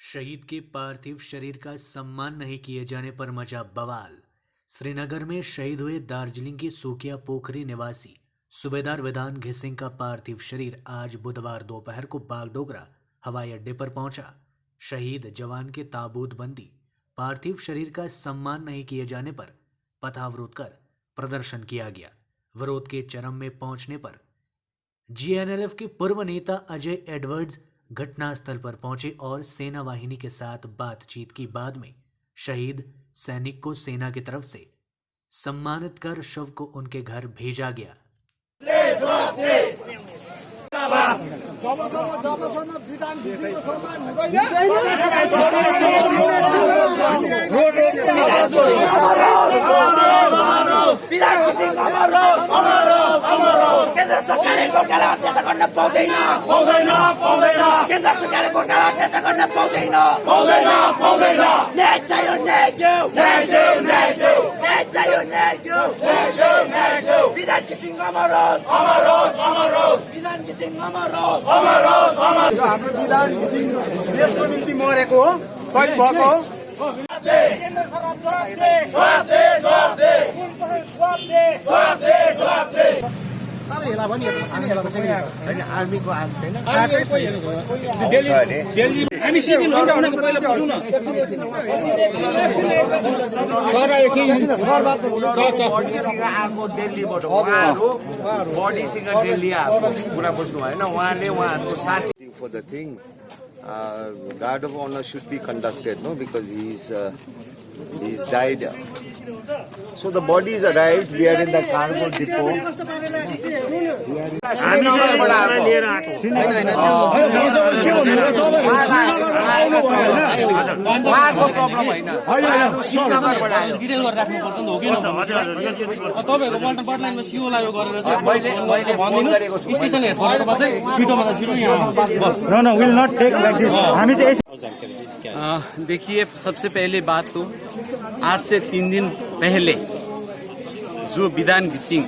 शहीद के पार्थिव शरीर का सम्मान नहीं किए जाने पर मचा बवाल। श्रीनगर में शहीद हुए दार्जिलिंग के सूकिया पोखरी निवासी सूबेदार विधान घिसिंग का पार्थिव शरीर आज बुधवार दोपहर को बागडोगरा हवाई अड्डे पर पहुंचा। शहीद जवान के ताबूतबंदी पार्थिव शरीर का सम्मान नहीं किए जाने पर पथावरोध कर प्रदर्शन किया गया। विरोध के चरम में पहुंचने पर जीएनएलएफ के पूर्व नेता अजय एडवर्ड्स घटनास्थल पर पहुंचे और सेना वाहिनी के साथ बातचीत की। बाद में शहीद सैनिक को सेना की तरफ से सम्मानित कर शव को उनके घर भेजा गया। हाम्रो विधान घिसिङ देशको निम्ति मरेको हो, शहीद भएको हो। आर्मीको आर्म छैन। हामी सिभिल हो उनीहरुको पहिला पढ्नु न। बडीसँग आएको दिल्लीबाट उहाँहरू बडीसँग दिल्ली आएको कुरा बुझ्नु भएन। उहाँले उहाँहरूको साथी for the thing, guard of honor should be conducted, no, because he's died. So the bodies arrived. We are in the cargo depot. देखिए, सबसे पहले बात तो आज से 3 दिन पहले जो विधान घिसिंग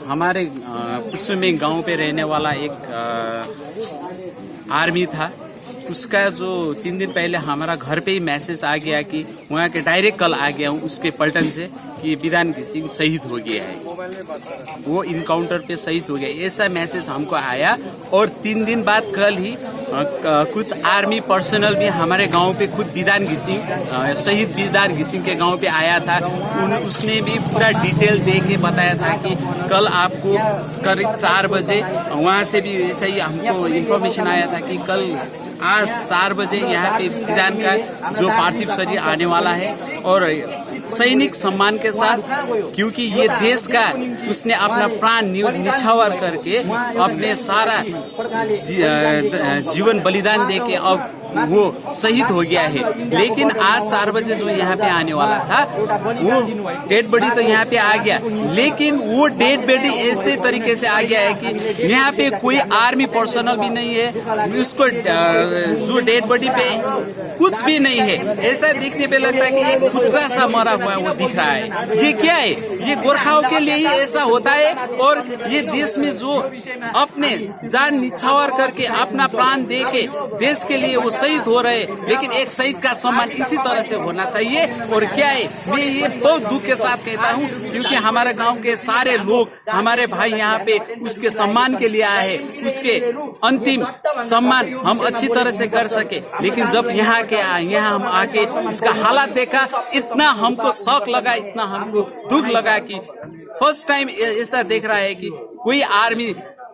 हमारे पुष्मे गांव पे रहने वाला एक आर्मी था, उसका जो 3 दिन पहले हमारा घर पे ही मैसेज आ गया कि वहाँ के डायरेक्ट कल आ गया हूँ उसके पलटन से कि विधान घिसिंग शहीद हो गया है, वो इनकाउंटर पे शहीद हो गया, ऐसा मैसेज हमको आया। और 3 दिन बाद कल ही कुछ आर्मी पर्सनल भी हमारे गांव पे खुद विधान घिसिंग शहीद विधान घिसिंग के गांव पे आया था। उसने भी पूरा डिटेल दे के बताया था कि कल आपको करीब 4 बजे वहां से भी ऐसा ही हमको इन्फॉर्मेशन आया था कि कल आज 4 बजे यहाँ पे विधान का जो पार्थिव शरीर आने वाला है और सैनिक सम्मान के साथ, क्योंकि ये देश का उसने अपना प्राण निछावर करके अपने सारा जीवन बलिदान देके अब वो शहीद हो गया है। लेकिन आज 4 बजे जो यहाँ पे आने वाला था वो डेड बॉडी तो यहाँ पे आ गया, लेकिन वो डेड बॉडी ऐसे तरीके से आ गया है कि यहाँ पे कोई आर्मी पर्सनल भी नहीं है, उसको जो डेड बॉडी पे कुछ भी नहीं है। ऐसा देखने पे लगता है कि एक खुदरा सा मरा हुआ वो दिख रहा है। ये क्या है? ये गोरखाओं के लिए ही ऐसा होता है। और ये देश में जो अपने जान निछावर करके अपना प्राण दे के देश के लिए वो शहीद हो रहे, लेकिन एक शहीद का सम्मान इसी तरह से होना चाहिए। और क्या है, मैं ये बहुत दुख के साथ कहता हूँ, क्योंकि हमारे गांव के सारे लोग, हमारे भाई यहाँ पे उसके सम्मान के लिए आए हैं, उसके अंतिम सम्मान हम अच्छी तरह से कर सके। लेकिन जब यहाँ हम आके इसका हालात देखा, इतना हमको शौक लगा, इतना हमको दुख लगा कि फर्स्ट टाइम ऐसा देख रहा है कि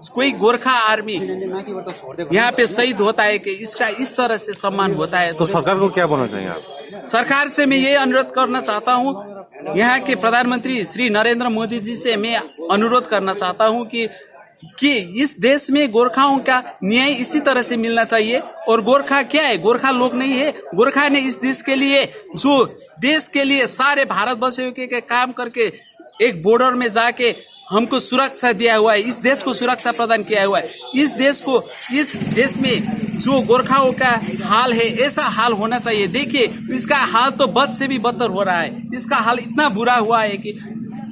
कोई गोरखा आर्मी यहाँ पे शहीद होता है कि इसका इस तरह से सम्मान होता है। तो सरकार को क्या बोलना चाहिए आप? सरकार से मैं ये अनुरोध करना चाहता हूँ, यहाँ के प्रधानमंत्री श्री नरेंद्र मोदी जी से मैं अनुरोध करना चाहता हूँ कि इस देश में गोरखाओं का न्याय इसी तरह से मिलना चाहिए। और गोरखा क्या है? गोरखा लोग नहीं है। गोरखा ने इस देश के लिए सारे भारतवर्षियों के काम करके एक बॉर्डर में जाके हमको सुरक्षा दिया हुआ है, इस देश को सुरक्षा प्रदान किया हुआ है। इस देश में जो गोरखाओं का हाल है, ऐसा हाल होना चाहिए। देखिए, इसका हाल तो बद से भी बदतर हो रहा है। इसका हाल इतना बुरा हुआ है कि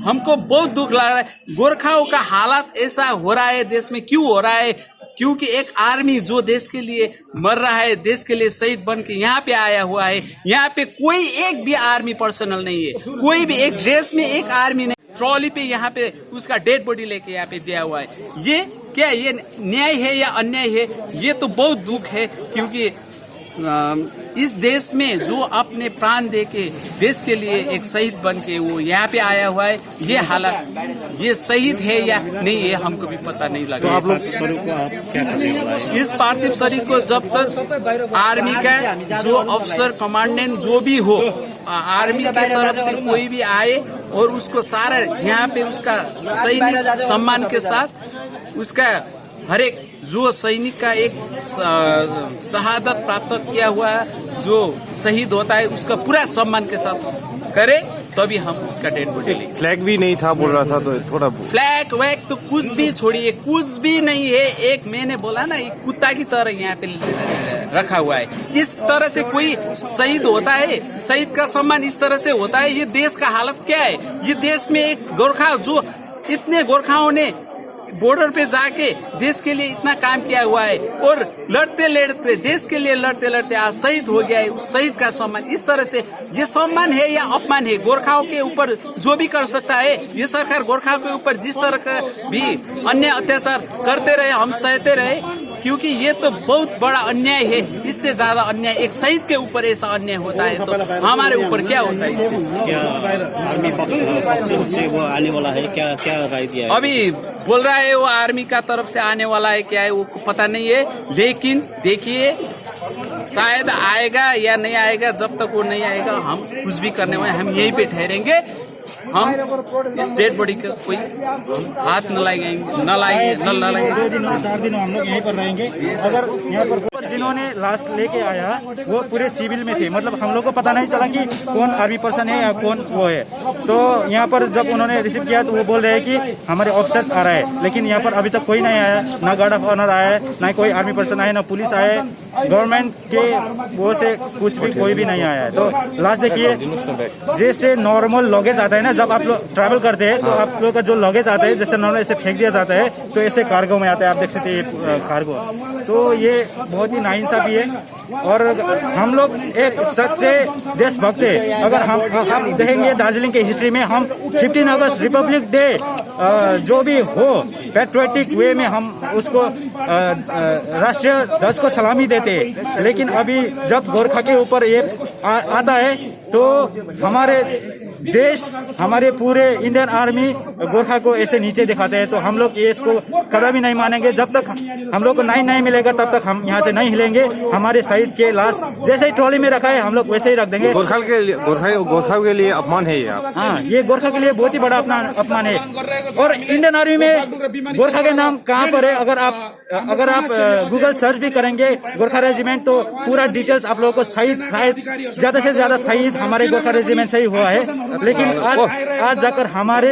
हमको बहुत दुख लग रहा है। गोरखाओं का हालात ऐसा हो रहा है देश में, क्यों हो रहा है? क्योंकि एक आर्मी जो देश के लिए मर रहा है, देश के लिए शहीद बन के यहाँ पे आया हुआ है, यहाँ पे कोई एक भी आर्मी पर्सनल नहीं है, कोई भी एक ड्रेस में एक आर्मी नहीं, ट्रॉली पे यहाँ पे उसका डेड बॉडी लेके यहाँ पे दिया हुआ है। ये क्या, ये न्याय है या अन्याय है? ये तो बहुत दुख है, क्योंकि इस देश में जो अपने प्राण दे के देश के लिए एक शहीद बन के वो यहाँ पे आया हुआ है, ये हालत, ये शहीद है या नहीं ये हमको भी पता नहीं लगा। तो आप लोग शरीर को आप क्या करने वाला है? इस पार्थिव शरीर को जब तक आर्मी का जो अफसर कमांडेंट जो भी हो, आर्मी की तरफ से कोई भी आए और उसको सारा यहाँ पे उसका सैनिक सम्मान के साथ उसका हर एक जो सैनिक का एक शहादत प्राप्त किया हुआ है, जो शहीद होता है, उसका पूरा सम्मान के साथ करे, तभी हम उसका डेड बॉडी लेंगे। फ्लैग भी नहीं था बोल रहा था, तो थोड़ा फ्लैग वैग तो कुछ भी छोड़िए, कुछ भी नहीं है। एक मैंने बोला ना, एक कुत्ता की तरह यहाँ पे रखा हुआ है। इस तरह से कोई शहीद होता है, शहीद का सम्मान इस तरह से होता है। ये देश का हालत क्या है? ये देश में एक गोरखा, जो इतने गोरखाओं ने बॉर्डर पे जाके देश के लिए इतना काम किया हुआ है और लड़ते लड़ते देश के लिए लड़ते लड़ते आज शहीद हो गया है, उस शहीद का सम्मान इस तरह से, ये सम्मान है या अपमान है? गोरखाओं के ऊपर जो भी कर सकता है, ये सरकार गोरखाओं के ऊपर जिस तरह का भी अन्य अत्याचार करते रहे, हम सहते रहे, क्योंकि ये तो बहुत बड़ा अन्याय है। इससे ज्यादा अन्याय एक शहीद के ऊपर ऐसा अन्याय होता है तो हमारे ऊपर क्या होता है? क्या आर्मी पक्ष से वो आने वाला है? क्या क्या राय दिया है? अभी बोल रहा है वो आर्मी का तरफ से आने वाला है, क्या है वो पता नहीं है, लेकिन देखिए शायद आएगा या नहीं आएगा। जब तक वो नहीं आएगा हम कुछ भी करने वाले, हम यहीं पे ठहरेंगे। हम इस डेड बॉडी का कोई हाथ न लगाएंगे, न 2 दिन 4 दिन हम लोग यहीं पर रहेंगे। अगर यहाँ पर जिन्होंने लाश लेके आया वो पूरे सिविल में थे, मतलब हम लोग को पता नहीं चला कि कौन आर्मी पर्सन है या कौन वो है। तो यहाँ पर जब उन्होंने रिसीव किया तो वो बोल रहे हैं कि हमारे ऑफिसर्स आ रहा है, लेकिन यहाँ पर अभी तक कोई नहीं आया, ना गार्ड ऑफ ऑनर आया है, ना कोई आर्मी पर्सन आया, ना पुलिस आया है, गवर्नमेंट के वो से कुछ भी कोई भी नहीं आया है। तो लास्ट देखिए, जैसे नॉर्मल लगेज आता है ना, जब आप लोग ट्रैवल करते हैं तो आप लोग का जो लगेज आता है जैसे नॉर्मल ऐसे फेंक दिया जाता है, तो ऐसे कार्गो में आता है, आप देख सकते हैं कार्गो। तो ये बहुत ही नाइंसाफी है और हम लोग एक सच्चे देशभक्त है। अगर हम आप देखेंगे दार्जिलिंग के हिस्ट्री में, हम 15 अगस्त रिपब्लिक डे जो भी हो पैट्रियोटिक वे में हम उसको राष्ट्रीय ध्वज को सलामी देते हैं, लेकिन अभी जब गोरखा के ऊपर ये आता है तो हमारे देश, हमारे पूरे इंडियन आर्मी गोरखा को ऐसे नीचे दिखाते हैं। तो हम लोग ये इसको कभी नहीं मानेंगे। जब तक हम लोग को नहीं मिलेगा तब तक हम यहाँ से नहीं हिलेंगे। हमारे शहीद के लाश जैसे ही ट्रॉली में रखा है हम लोग वैसे ही रख देंगे। गोरखा के लिए अपमान है ये? हाँ, ये गोरखा के लिए बहुत ही बड़ा अपमान है। और इंडियन आर्मी में गोरखा के नाम कहाँ पर है? अगर आप गूगल सर्च भी करेंगे गोरखा रेजिमेंट तो पूरा डिटेल्स आप लोगों को शहीद ज्यादा से ज्यादा शहीद हमारे गोरखा रेजिमेंट से ही हुआ है। लेकिन आज जाकर हमारे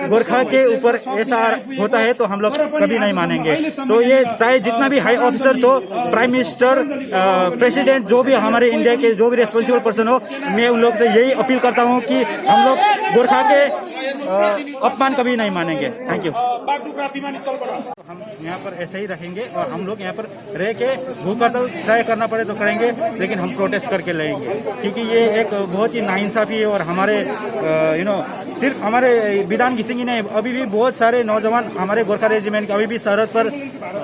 गोरखा के ऊपर ऐसा होता है तो हम लोग कभी नहीं मानेंगे। तो ये चाहे जितना भी हाई ऑफिसर्स हो, प्राइम मिनिस्टर, प्रेसिडेंट, जो भी हमारे इंडिया के जो भी रेस्पॉन्सिबल पर्सन हो, मैं उन लोग से यही अपील करता हूँ कि हम लोग गोरखा के अपमान कभी नहीं मानेंगे। Thank you. हम यहाँ पर ऐसे ही रखेंगे और हम लोग यहाँ पर रह के भूख हड़ताल चाहे करना पड़े तो करेंगे, लेकिन हम प्रोटेस्ट करके लेंगे, क्योंकि ये एक बहुत ही नाइंसाफी है। और हमारे सिर्फ हमारे विधान घिसिंग ही नहीं, अभी भी बहुत सारे नौजवान हमारे गोरखा रेजिमेंट के अभी भी सरहद पर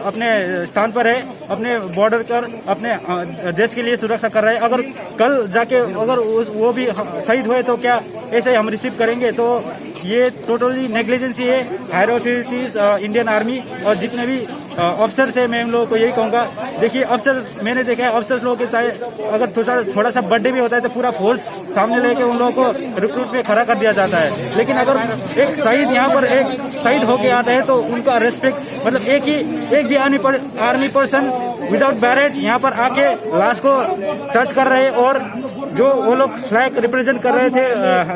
अपने स्थान पर है, अपने बॉर्डर पर अपने देश के लिए सुरक्षा कर रहे हैं। अगर कल जाके अगर वो भी शहीद हुए तो क्या ऐसे हम रिसीव करेंगे? तो ये टोटली नेग्लिजेंसी है। हायर अथॉरिटीज, इंडियन आर्मी और जितने भी अफसर से मैं उन लोगों को यही कहूँगा, देखिए अफसर मैंने देखा है, अफसर लोगों के चाहे अगर थोड़ा सा बर्थडे भी होता है तो पूरा फोर्स सामने लेके उन लोगों को रिक्रूट में खड़ा कर दिया जाता है। लेकिन अगर एक शहीद यहाँ पर एक शहीद होके आता है तो उनका रेस्पेक्ट, मतलब एक भी आर्मी पर्सन विदाउट बैरेट यहाँ पर आके लाश को टच कर रहे और जो वो लोग फ्लैग रिप्रेजेंट कर रहे थे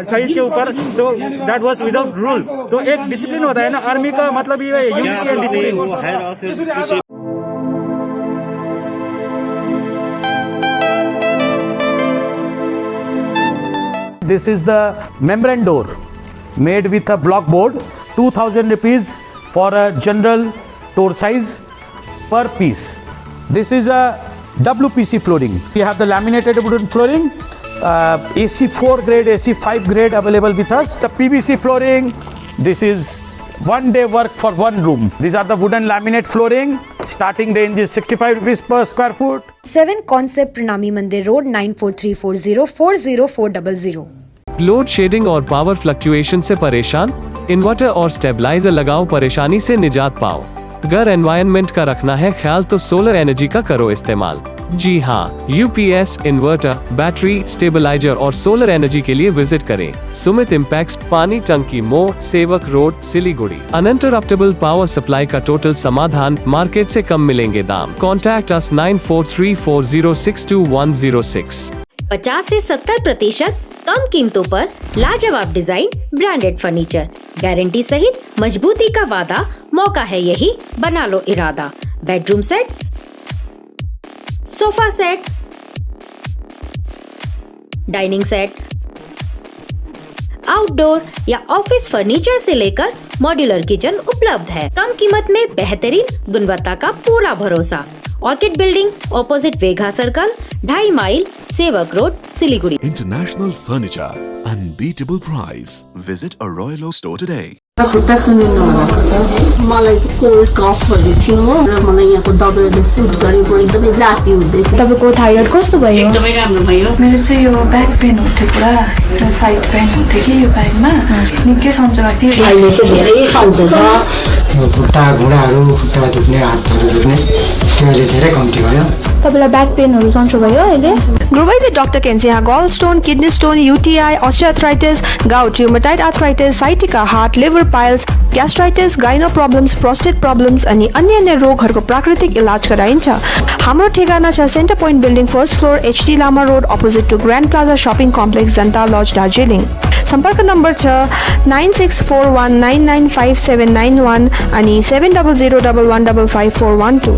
शहीद के ऊपर, तो दैट वाज विदाउट रूल। तो एक डिसिप्लिन होता है ना, आर्मी का मतलब ये है unity and discipline. This is the membrane door made with a block board, 2000 rupees for a general door size. per piece. This is a WPC flooring. We have the laminated wooden flooring, AC4 grade, AC5 grade available with us. The PVC flooring, this is 1 day work for one room. These are the wooden laminate flooring. Starting range is 65 rupees per square foot. 7 Concept Pranami Mandir Road 9434040400. Load shedding और power fluctuation से परेशान? Inverter और stabiliser लगाओ, परेशानी से निजात पाओ। घर एनवायरनमेंट का रखना है ख्याल तो सोलर एनर्जी का करो इस्तेमाल। जी हाँ, यूपीएस, इन्वर्टर, बैटरी, स्टेबलाइजर और सोलर एनर्जी के लिए विजिट करें सुमित इम्पैक्स, पानी टंकी मोड़, सेवक road, Siliguri. Uninterruptible power supply का टोटल समाधान, मार्केट से कम मिलेंगे दाम। Contact us 9434062106। 50 से 70% कम कीमतों पर लाजवाब डिजाइन, ब्रांडेड फर्नीचर, गारंटी सहित मजबूती का वादा। मौका है यही, बना लो इरादा। Bedroom set, sofa set, dining set, outdoor या ऑफिस फर्नीचर से लेकर मॉड्यूलर किचन उपलब्ध है। कम कीमत में बेहतरीन गुणवत्ता का पूरा भरोसा। ऑर्किड बिल्डिंग, ऑपोजिट वेघा circle, 2.5 mile, Sevoke road, Siliguri. International furniture, unbeatable price. Visit a Royal Oak store today. खुट्टा सुनिनु भएको छ। मलाई चाहिँ कोल्ड कफहरू थियो र मलाई यहाँको दबाईले सुट गरेको एकदमै जाती हुँदैछ। तपाईको थाइरोइड कस्तो भयो? एकदमै राम्रो भयो। मेरो चाहिँ यो ब्याक पेन हुन्थ्यो पुरा, र साइड पेन हुन्थ्यो कि यो ब्याकमा, निकै सन्चो लाग्थ्यो। अहिले चाहिँ धेरै सन्चो छ। यो खुट्टा घुँडाहरू, खुट्टा दुख्ने, हातहरू दुख्ने त्यो चाहिँ धेरै कम्ती भयो। तपाईलाई ब्याक पेनहरू सन्चो भयो अहिले? गुरुवैद्य डाक्टर केन्सिया gall stone, kidney stone, UTI, osteoarthritis, gout, rheumatoid arthritis, sciatica, heart, liver piles, gastritis, gyno problems, prostate problems अनि अन्य रोगहरूको प्राकृतिक इलाज गराइन्छ। हाम्रो ठेगाना छ centre point building, first floor, HD Lama road, opposite to grand plaza shopping complex, Janata lodge, Darjeeling. सम्पर्क नम्बर छ 9641995791 अनि 7001155412।